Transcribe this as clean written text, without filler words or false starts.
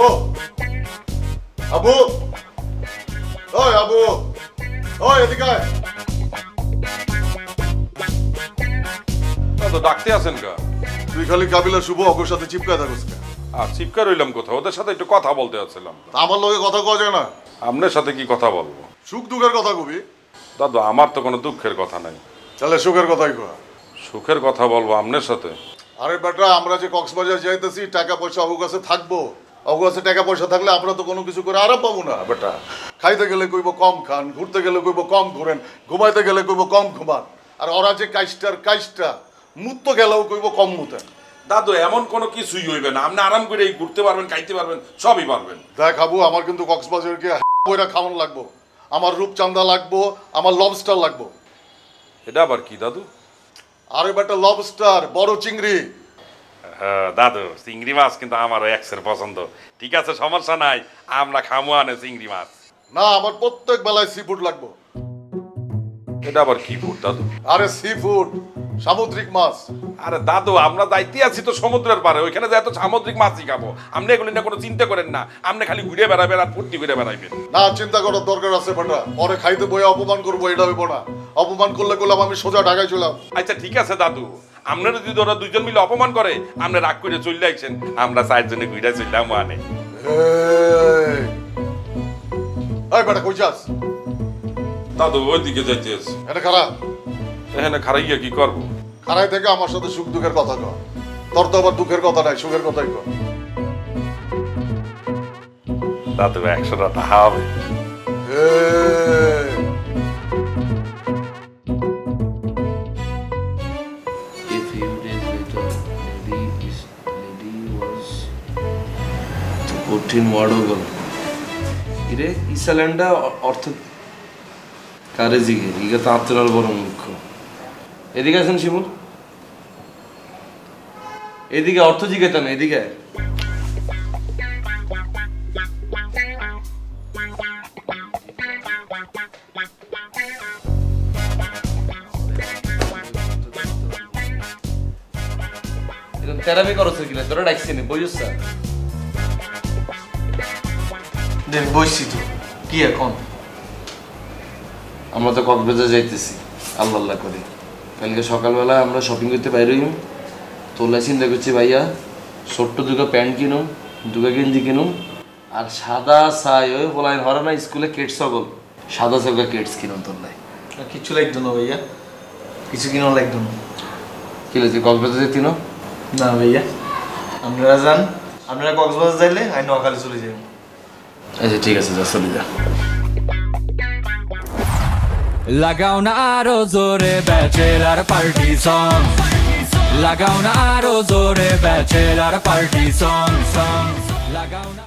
আবু আবু ওই আবু ওই এদিকে আয়। তো ডাকতে আছেন কা? তুই খালি কাবিলা শুভ অগর সাথে চিপকা থাকিস কা? আর চিপকা রইলাম কোথাও, ওদের সাথে একটু কথা বলতে যাচ্ছিলাম। আমার লগে কথা কওয়া যায় না? আপনার সাথে কি কথা বলবো? সুখ দুঃখের কথা কবি। দাদু আমার তো কোনো দুঃখের কথা নাই। তাহলে সুখের কথাই কয়া। সুখের কথা বলবো আপনার সাথে? আরে বেটা, আমরা যে কক্সবাজার যাইতেছি, টাকা পয়সা অগু কাছে থাকবো। অগু কাছে টাকা পয়সা থাকলে আমরা তো কোনো কিছু করে আরাম পাবো না বেটা। খাইতে গেলে কইব কম খান, ঘুরতে গেলে কইব কম ঘুরেন, ঘুমাইতে গেলে কইব কম ঘুমান। আর ওরা যে কাইস্টা মুত গেলেও কইব কম মুতেন। দাদু এমন কোনো কিছুই হইবে না, আপনি আরাম করে ঘুরতে পারবেন, খাইতে পারবেন, সবই পারবেন। দেখ খাবো, আমার কিন্তু কক্সবাজারকে বইরা খাওয়ানো লাগবো। আমার রূপচান্দা লাগবো, আমার লবস্টার লাগবো। এটা আবার কি দাদু? আরে বেটা, লবস্টার, বড় চিংড়ি। হ্যাঁ দাদু, চিংড়ি মাছ কিন্তু আমারও এক্সের পছন্দ। ঠিক আছে, সমস্যা নাই, আমরা খামো আনে চিংড়ি মাছ। না, আমার প্রত্যেক বেলায় সি ফুড লাগবো। এটা আবার কি ফুড দাদু? আরে সি ফুড, সামুদ্রিক মাছ। আরে দাদু, আমরা যাইতে আছি তো সমুদ্রের পারে, ওইখানে যাই তো সামুদ্রিক মাছই খাবো। আপনি এগুলি না কোনো চিন্তা করেন না, আপনি খালি ঘুরে বেড়াবেন আর ফুর্তি করে বেড়াইবেন। না, চিন্তা করার দরকার আছে বেটা। পরে খাইতে বইয়া অপমান করবো, এটা হইব না। অপমান করলে করলাম আমি সোজা ঢাকায় চলাম। আচ্ছা ঠিক আছে দাদু, আপনারা যদি ওরা দুজন মিলে অপমান করে, আপনি রাগ করে চলে আইছেন, আমরা চারজনে ঘুরে চললাম আনে। এই বেটা, কই যাস? দাদু ওইদিকে যাইতে আছে। এটা খারাপ। এখানে খারাইয়া কি করবো? খারাই থেকে আমার সাথে সুখ দুঃখের কথা কর। তোর তো আবার দুঃখের কথা নাই, সুখের কথাই কর। দাদু 100 টাকা হবে। কঠিন ওয়ার্ড গেল ইরে ইসাল্যান্ডা অর্থ কারে জিগে ইগা তো আত্মরাল বড় মুখ্য। এদিকে আছেন শিমুল, এদিকে অর্থ জিজ্ঞাসা না, এদিকে তেরামি করছে কিনা তোরা ডাকছি নি বইস স্যার দেখ বইছি তো কি এখন? আমরা তো কক্সবাজার যাইতেছি আল্লাহ আল্লাহ করি। কালকে সকালবেলা আমরা শপিং করতে বাইরে হইম। তোলা চিন্তা করছি ভাইয়া ছোট্ট দুটো প্যান্ট কিনুম, দুটো গেঞ্জি কিনুম, আর সাদা ছাই ওই বলাই হরে না স্কুলে কেটস সকল সাদা চৌকা কেটস কিনুম তোলাই। কিছু লাগতো না ভাইয়া, কিছু কিনাও লাগতো না। কি হয়েছে কক্সবাজার যেতি না? না ভাইয়া, আপনারা যান, আপনারা কক্সবাজার যাইলে আমি নোয়াখালী চলে যাই। আচ্ছা ঠিক আছে, যা চলে যা। লাগাও না আরো জোরে ব্যাচেলার পার্টি সং, লাগাও না আরো জোরে ব্যাচেলার পার্টি সং, লাগাও না।